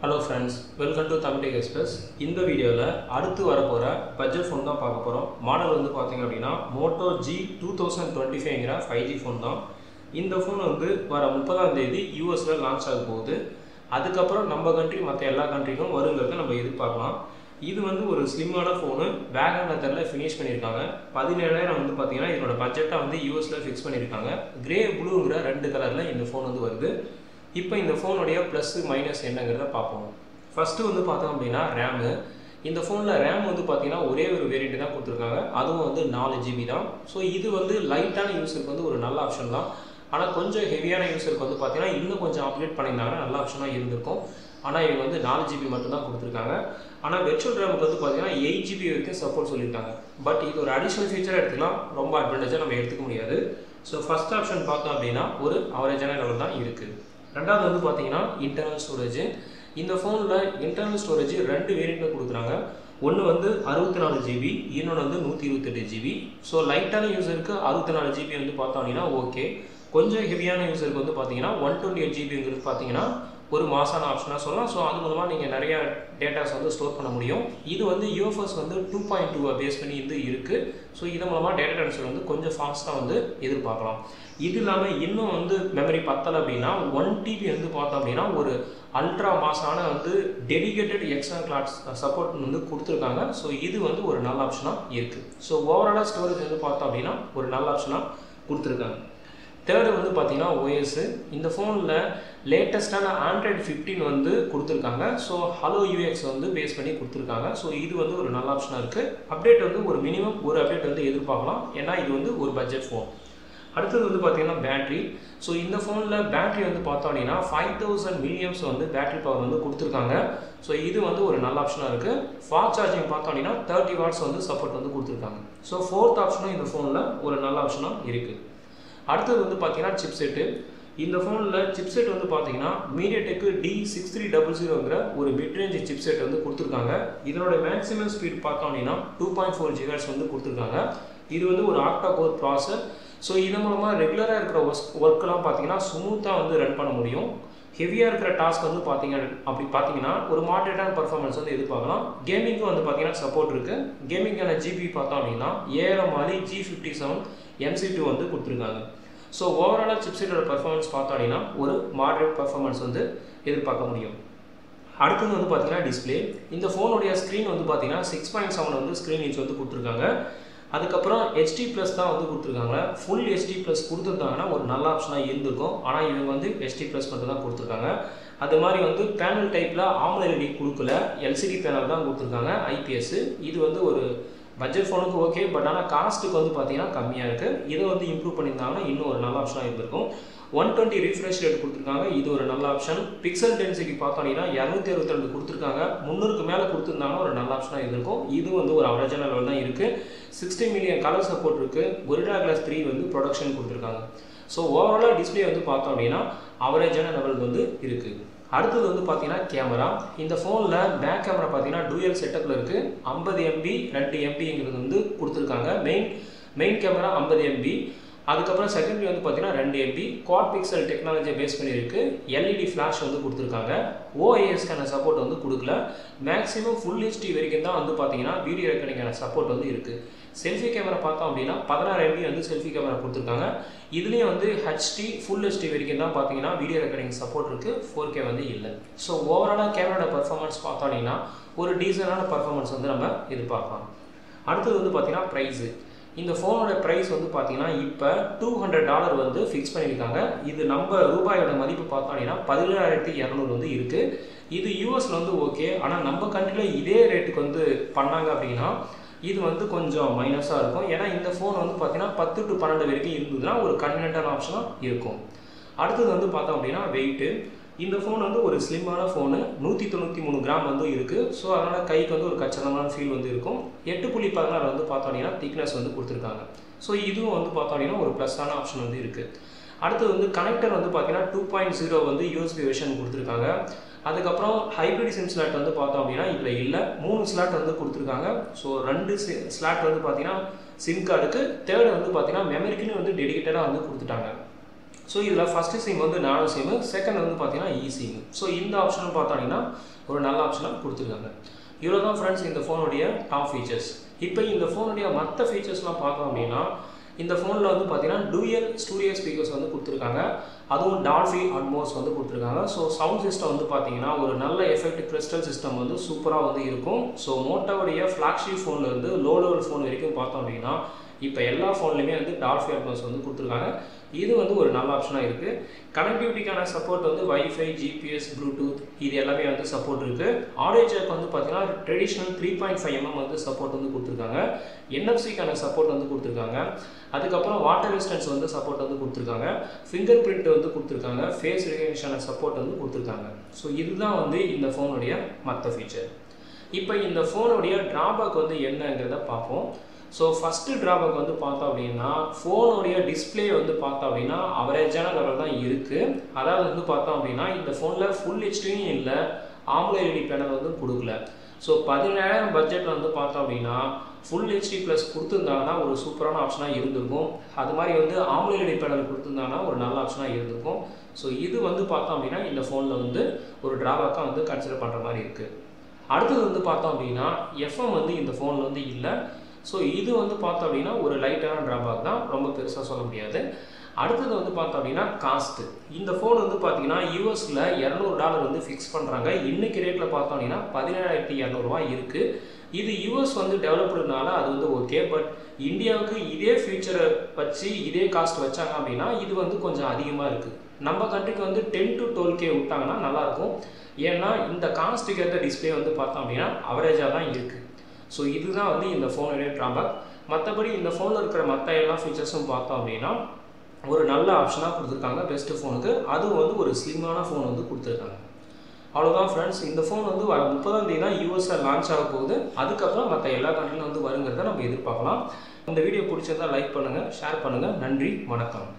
Hello friends, welcome to Tamil Tech Express. இந்த வீடியோல அடுத்து வரப்போற பட்ஜெட் ஃபோன் தான் பார்க்க போறோம். மாடல் வந்து பாத்தீங்க அப்படினா Moto G 2025ங்கற 5G ஃபோன் தான். இந்த ஃபோன் வந்து வர 30ஆம் தேதி யுஎஸ்ல லான்ச் ஆக போகுது. அதுக்கு அப்புறம் நம்ம कंट्री மத்த எல்லா कंट्रीக்கும் வரும்ங்கறத நம்ம எதிர்பார்க்கலாம். இது வந்து ஒரு ஸ்லிம்மான ஃபோன், வேகன் மெத்தட்ல ஃபினிஷ் பண்ணிருக்காங்க. 17000 வந்து பாத்தீங்கன்னா இதோட பட்ஜெட்டா வந்து யுஎஸ்ல ஃபிக்ஸ் பண்ணிருக்காங்க. கிரே ப்ளூங்கற ரெண்டு கலர்ல இந்த ஃபோன் வந்து வருது. இப்போ இந்த ஃபோனுடைய ப்ளஸ் மைனஸ் என்னங்கறத பாப்போம். ஃபர்ஸ்ட் வந்து பார்த்தோம் அப்படினா RAM. இந்த ஃபோன்ல RAM வந்து பாத்தீங்கன்னா ஒரே ஒரு வேரியன்ட் தான் கொடுத்திருக்காங்க. அதுவும் வந்து 4GB தான். சோ இது வந்து லைட்டான யூசருக்கு வந்து ஒரு நல்ல ஆப்ஷன் தான். ஆனா கொஞ்சம் ஹெவியான யூசருக்கு வந்து பாத்தீங்கன்னா இன்னும் கொஞ்சம் அப்கிரேட் பண்ணிருந்தாங்கன்னா நல்ல ஆப்ஷனா இருந்திருக்கும். ஆனா இவங்க வந்து 4GB மட்டும் தான் கொடுத்திருக்காங்க. ஆனா வெர்ச்சுவல் RAM வந்து பாத்தீங்கன்னா 8GB வரைக்கும் சப்போர்ட் சொல்லிருக்காங்க. பட் இது ஒரு அடிஷனல் ஃபீச்சரா எடுத்துக்கலாம். ரொம்ப அட்வான்டேஜா நம்ம எடுத்துக்க முடியாது. சோ ஃபர்ஸ்ட் ஆப்ஷன் பார்த்தோம் அப்படினா ஒரு அவரேஜான லெவல் தான் இருக்கு. ரெண்டாவது வந்து பாத்தீங்கன்னா இன்டர்னல் ஸ்டோரேஜ். இந்த ஃபோன்ல இன்டர்னல் ஸ்டோரேஜ் ரெண்டு வேரியன்ட்ல கொடுக்குறாங்க. ஒன்னு வந்து 64GB, இன்னொன்னு வந்து 128GB. சோ லைட்டான யூசருக்கு 64GB வந்து பார்த்தோம் அப்படினா ஓகே. கொஞ்சம் ஹெவியான யூசருக்கு வந்து பாத்தீங்கன்னா 128GBங்கிறது பாத்தீங்கன்னா ஒரு மாசான ஆப்ஷனா சொல்லலாம். சோ அது மூலமா நீங்க நிறைய டேட்டாஸ் வந்து ஸ்டோர் பண்ண முடியும். இது வந்து UFS வந்து 2.2 பேஸ் பண்ணி இருக்கு. சோ இது மூலமா டேட்டா ட்ரான்ஸ்ஃபர் வந்து கொஞ்சம் ஃபாஸ்டா வந்து எதிர்பார்க்கலாம். இது இல்லாம இன்னும் வந்து மெமரி பத்தல அப்படினா 1TB வந்து பார்த்தோம் அப்படினா ஒரு அல்ட்ரா மாசான வந்து டெடிகேட்டட் எக்ஸ்டர்னல் கிளாஸ் சப்போர்ட் வந்து கொடுத்திருக்காங்க. சோ இது வந்து ஒரு நல்ல ஆப்ஷனா இருக்கு. சோ ஓவராலா ஸ்டோரேஜ் வந்து பார்த்தோம் அப்படினா ஒரு நல்ல ஆப்ஷனா கொடுத்திருக்காங்க. தேர்ட் வந்து பாத்தீங்கன்னா OS. இந்த ஃபோன்ல லேட்டஸ்டான Android 15 வந்து கொடுத்திருக்காங்க. சோ Hello UX வந்து பேஸ் பண்ணி கொடுத்திருக்காங்க. சோ இது வந்து ஒரு நல்ல ஆப்ஷனா இருக்கு. அப்டேட் வந்து ஒரு மினிமம் ஒரு அப்டேட் வந்து எதிர்பார்க்கலாம். ஏன்னா இது வந்து ஒரு பட்ஜெட் ஃபோன். அடுத்து வந்து பாத்தீங்கன்னா பேட்டரி. சோ இந்த ஃபோன்ல பேட்டரி வந்து பார்த்தோம் அப்படினா 5000 mAh வந்து பேட்டரி பவர் வந்து கொடுத்திருக்காங்க. சோ இது வந்து ஒரு நல்ல ஆப்ஷனா இருக்கு. ஃபாஸ்ட் சார்ஜிங் பார்த்தோம் அப்படினா 30 வாட்ஸ் வந்து சப்போர்ட் வந்து கொடுத்திருக்காங்க. சோ ஃபோர்த் ஆப்ஷனும் இந்த ஃபோன்ல ஒரு நல்ல ஆப்ஷனா இருக்கு. அடுத்து வந்து பாத்தீங்கன்னா சிப்செட். இந்த ஃபோன்ல சிப்செட் வந்து பாத்தீங்கன்னா MediaTek D6300ங்கற ஒரு மிட் ரேஞ்ச் சிப்செட் வந்து கொடுத்திருக்காங்க. இதனோட மேக்ஸिमम ஸ்பீட் பார்த்தோம் அப்படினா 2.4 GHz வந்து கொடுத்திருக்காங்க. இது வந்து ஒரு ஆக்டா கோர் ப்ராசஸர். சோ இது மூலமா ரெகுலரா இருக்கிற வர்க்லாம் பாத்தீங்கன்னா ஸ்மூத்தா வந்து ரன் பண்ண முடியும். ஹெவியா இருக்கிற டாஸ்க் வந்து பாத்தீங்கன்னா ஒரு மாடரேட்டான பெர்ஃபார்மன்ஸ் வந்து எதிர்பார்க்கலாம். கேமிங்க்கு வந்து பாத்தீங்கன்னா சப்போர்ட் இருக்கு. கேமிங்கான ஜிபி பார்த்தோம் அப்படினா ஏஆர்எம் G57 MC2 வந்து கொடுத்திருக்காங்க. சோ ஓவராலா சிப்செட்டோட பெர்ஃபார்மன்ஸ் பார்த்தோம் அப்படினா ஒரு மாடரேட் பெர்ஃபார்மன்ஸ் வந்து எதிர்பார்க்க முடியும். அடுத்து வந்து பாத்தீங்கன்னா டிஸ்ப்ளே. இந்த ஃபோனுடைய ஸ்கிரீன் வந்து பாத்தீங்கன்னா 6.7 வந்து ஸ்கிரீன் இன்ச் வந்து கொடுத்திருக்காங்க. அதுக்கு அப்புறம் HD+ தான் வந்து கொடுத்திருக்காங்க. ஃபுல் HD+ கொடுத்திருந்தாங்கன்னா ஒரு நல்ல ஆப்ஷனா இருந்திருக்கும். ஆனா இவங்க வந்து HD+ மட்டும் தான் கொடுத்திருக்காங்க. அது மாதிரி வந்து பேனல் டைப்ல AMOLED கொடுக்கல. LCD பேனல் தான் கொடுத்திருக்காங்க IPS. இது வந்து ஒரு பட்ஜெட் ஃபோனுக்கு ஓகே. பட் ஆனா காஸ்ட்க்கு வந்து பாத்தீங்கன்னா கம்மியா இருக்கு. இத வந்து இம்ப்ரூவ் பண்ணிருந்தாங்கன்னா இன்னும் ஒரு நல்ல ஆப்ஷனா இருந்திருக்கும். 120 refresh rate கொடுத்திருக்காங்க. இது ஒரு நல்ல ஆப்ஷன். பிக்சல் டென்சிட்டி பார்த்தோம்னா 262 கொடுத்திருக்காங்க. 300க்கு மேல கொடுத்திருந்தாங்கன்னா ஒரு நல்ல ஆப்ஷனா இருந்திருக்கும். இது வந்து ஒரு அவரேஜான லெவல் தான் இருக்கு. 60 மில்லியன் கலர் சப்போர்ட் இருக்கு. Gorilla Glass 3 வந்து ப்ரொடக்ஷன் கொடுத்திருக்காங்க. சோ ஓவராலா டிஸ்ப்ளே வந்து பார்த்தோம் அப்படினா அவரேஜான லெவல் வந்து இருக்கு. அடுத்து வந்து பாத்தீங்கன்னா கேமரா. இந்த ஃபோன்ல பேக் கேமரா பாத்தீங்கன்னா டூயல் செட்டப்ல இருக்கு. 50MP 2MPங்கிறது வந்து கொடுத்திருக்காங்க. Main camera 50MP. அதுக்கு அப்புறம் செகண்டரி வந்து பாத்தீங்கன்னா 2MP. குவாட் பிக்சல் டெக்னாலஜியை பேஸ் பண்ணி இருக்கு. LED ஃபிளாஷ் வந்து கொடுத்திருக்காங்க. OIS-க்கான சப்போர்ட் வந்து கொடுக்கல. மேக்ஸिमम ஃபுல் HD வரைக்கும் தான் வந்து பாத்தீங்கன்னா வீடியோ ரெக்கார்டிங்கான சப்போர்ட் வந்து இருக்கு. செல்ஃபி கேமரா பார்த்தோம் அப்படினா 16MP வந்து செல்ஃபி கேமரா கொடுத்திருக்காங்க. இதுலயே வந்து HD ஃபுல் HD வரைக்கும் தான் பாத்தீங்கன்னா வீடியோ ரெக்கார்டிங் சப்போர்ட் இருக்கு. 4K வந்து இல்ல. சோ ஓவராலா கேமராவோட பெர்ஃபார்மன்ஸ் பார்த்தோம்னா ஒரு டீசன்ட்டான பெர்ஃபார்மன்ஸ் வந்து நம்ம எதிர்பார்க்கலாம். அடுத்து வந்து பாத்தீங்கன்னா பிரைஸ். இந்த ஃபோனோட பிரைஸ் வந்து பாத்தீங்கன்னா இப்ப $200 வந்து ஃபிக்ஸ் பண்ணிருக்காங்க. இது நம்ம ரூபாயோட மதிப்பு பார்த்தோம்னா 17200 வந்து இருக்கு. இது யுஎஸ்ல வந்து ஓகே. ஆனா நம்ம கண்ட்ரில இதே ரேட்டுக்கு வந்து பண்ணாங்க அப்படினா இது வந்து கொஞ்சம் மைனஸா இருக்கும். ஏன்னா இந்த ஃபோன் வந்து பாத்தீங்கன்னா 10 to 12 வரைக்கும் இருந்ததுனா ஒரு கன்வீனியன்ட்டான ஆப்ஷனா இருக்கும். அடுத்து வந்து பார்த்தோம் அப்படினா weight. இந்த ஃபோன் வந்து ஒரு ஸ்லிம்மான ஃபோன். 193 கிராம் வந்து இருக்கு. சோ அதனால கைக்கு வந்து ஒரு கச்சிதமான ஃபீல் வந்து இருக்கும். 8.16 வந்து பார்த்தோம்னா திக்னஸ் வந்து கொடுத்திருக்காங்க. சோ இதுவும் வந்து பார்த்தோம்னா ஒரு ப்ளஸ்ஸான ஆப்ஷன் வந்து இருக்கு. அடுத்து வந்து கனெக்டர் வந்து பாத்தீங்கன்னா 2.0 வந்து USB வெர்ஷன் கொடுத்திருக்காங்க. அதுக்கு அப்புறம் ஹைபிரிட் சிம் ஸ்லாட் வந்து பார்த்தோம் அப்படினா இதுல இல்ல. 3 ஸ்லாட் வந்து கொடுத்திருக்காங்க. சோ 2 ஸ்லாட் வந்து பாத்தீங்கன்னா சிம் கார்டுக்கு, தேர்ட் வந்து பாத்தீங்கன்னா மெமரிக்குன்னு வந்து டெடிகேட்டடா வந்து கொடுத்துட்டாங்க. ஸோ இதில் ஃபஸ்ட்டு சிம் வந்து நானோ சிம்மு, செகண்ட் வந்து பார்த்தீங்கன்னா இ சிம்மு. ஸோ இந்த ஆப்ஷனும் பார்த்தோன்னா ஒரு நல்ல ஆப்ஷனாக கொடுத்துருக்காங்க. இவ்வளோ தான் ஃப்ரெண்ட்ஸ் இந்த ஃபோனுடைய டாப் ஃபீச்சர்ஸ். இப்போ இந்த ஃபோனுடைய மற்ற ஃபீச்சர்ஸ்லாம் பார்த்தோம் அப்படின்னா இந்த ஃபோனில் வந்து பார்த்தீங்கன்னா டூயல் ஸ்டூடியோ ஸ்பீக்கர்ஸ் வந்து கொடுத்துருக்காங்க. அதுவும் டால்பி அட்மோஸ் வந்து கொடுத்துருக்காங்க. ஸோ சவுண்ட் சிஸ்டம் வந்து பார்த்தீங்கன்னா ஒரு நல்ல எஃபெக்ட் கிறிஸ்டல் சிஸ்டம் வந்து சூப்பராக வந்து இருக்கும். ஸோ மோட்டோவுடைய ஃப்ளாக்ஷிப் ஃபோன்லேருந்து லோ லெவல் ஃபோன் வரைக்கும் பார்த்தோம் அப்படின்னா இப்போ எல்லா ஃபோன்லையுமே வந்து டால்பி அட்மோஸ் வந்து கொடுத்துருக்காங்க. இது வந்து ஒரு நல்ல ஆப்ஷனாக இருக்குது. கனெக்டிவிட்டிக்கான சப்போர்ட் வந்து வைஃபை, ஜிபிஎஸ், ப்ளூடூத் இது எல்லாமே வந்து சப்போர்ட் இருக்குது. ஆடியோ ஜாக் வந்து பார்த்தீங்கன்னா ட்ரெடிஷ்னல் 3.5mm வந்து சப்போர்ட் வந்து கொடுத்துருக்காங்க. என்எஃப்சிக்கான சப்போர்ட் வந்து கொடுத்துருக்காங்க. அதுக்கப்புறம் வாட்டர் ரெசிஸ்டன்ஸ் வந்து சப்போர்ட் வந்து கொடுத்துருக்காங்க. ஃபிங்கர் பிரிண்ட் வந்து கொடுத்துருக்காங்க. ஃபேஸ் ரெகக்னிஷன் சப்போர்ட் வந்து கொடுத்துருக்காங்க. ஸோ இதுதான் வந்து இந்த ஃபோனுடைய மற்ற ஃபீச்சர். இப்போ இந்த ஃபோனுடைய ட்ராபேக் வந்து என்னங்கிறத பார்ப்போம். ஸோ ஃபஸ்ட்டு ட்ராபேக் வந்து பார்த்தோம் அப்படின்னா ஃபோனுடைய டிஸ்பிளே வந்து பார்த்தோம் அப்படின்னா அவரேஜான லெவல் தான் இருக்குது. அதாவது வந்து பார்த்தோம் அப்படின்னா இந்த ஃபோனில் ஃபுல் ஹெச்டியும் இல்லை, AMOLED பேனல் வந்து கொடுக்கல. ஸோ 17,000 பட்ஜெட்டில் வந்து பார்த்தோம் அப்படின்னா ஃபுல் ஹெச்டி ப்ளஸ் கொடுத்துருந்தாங்கன்னா ஒரு சூப்பரான ஆப்ஷனாக இருந்திருக்கும். அது மாதிரி வந்து AMOLED பேனல் கொடுத்துருந்தாங்கன்னா ஒரு நல்ல ஆப்ஷனாக இருந்திருக்கும். ஸோ இது வந்து பார்த்தோம் அப்படின்னா இந்த ஃபோனில் வந்து ஒரு ட்ராபேக்காக வந்து கன்சிடர் பண்ணுற மாதிரி இருக்குது. அடுத்தது வந்து பார்த்தோம் அப்படின்னா FM வந்து இந்த ஃபோனில் வந்து இல்லை. ஸோ இது வந்து பார்த்தோம் அப்படின்னா ஒரு லைட்டான ட்ராபேக் தான், ரொம்ப பெருசாக சொல்ல முடியாது. அடுத்தது வந்து பார்த்தோம் அப்படின்னா காஸ்ட்டு. இந்த ஃபோன் வந்து பார்த்தீங்கன்னா யூஎஸில் $200 வந்து ஃபிக்ஸ் பண்ணுறாங்க. இன்றைக்கி ரேட்டில் பார்த்தோம் அப்படின்னா 17,200 இருக்குது. இது யூஎஸ் வந்து டெவலப்டுனால அது வந்து ஓகே. பட் இந்தியாவுக்கு இதே ஃபியூச்சரை வச்சு இதே காஸ்ட் வச்சாங்க அப்படின்னா இது வந்து கொஞ்சம் அதிகமாக இருக்குது. நம்ம கண்ட்ரிக்கு வந்து 10 to 12K விட்டாங்கன்னா நல்லாயிருக்கும். ஏன்னா இந்த காஸ்ட்டுக்கு ஏற்ற டிஸ்பிளே வந்து பார்த்தோம் அப்படின்னா அவரேஜாக தான் இருக்குது. ஸோ இதுதான் வந்து இந்த ஃபோனுடைய ட்ராபேக். மற்றபடி இந்த ஃபோனில் இருக்கிற மற்ற எல்லா ஃபீச்சர்ஸும் பார்த்தோம் அப்படின்னா ஒரு நல்ல ஆப்ஷனாக கொடுத்துருக்காங்க பெஸ்ட்டு ஃபோனுக்கு. அதுவும் வந்து ஒரு ஸ்லிம்மான ஃபோன் வந்து கொடுத்துருக்காங்க. அவ்வளோதான் ஃப்ரெண்ட்ஸ். இந்த ஃபோன் வந்து வர 30ஆம் தேதி தான் யூஎஸில் லான்ச் ஆக போகுது. அதுக்கப்புறம் மற்ற எல்லா கண்ட்ரிலும் வந்து வருங்கிறத நம்ம எதிர்பார்க்கலாம். இந்த வீடியோ பிடிச்சிருந்தால் லைக் பண்ணுங்கள், ஷேர் பண்ணுங்கள். நன்றி, வணக்கம்.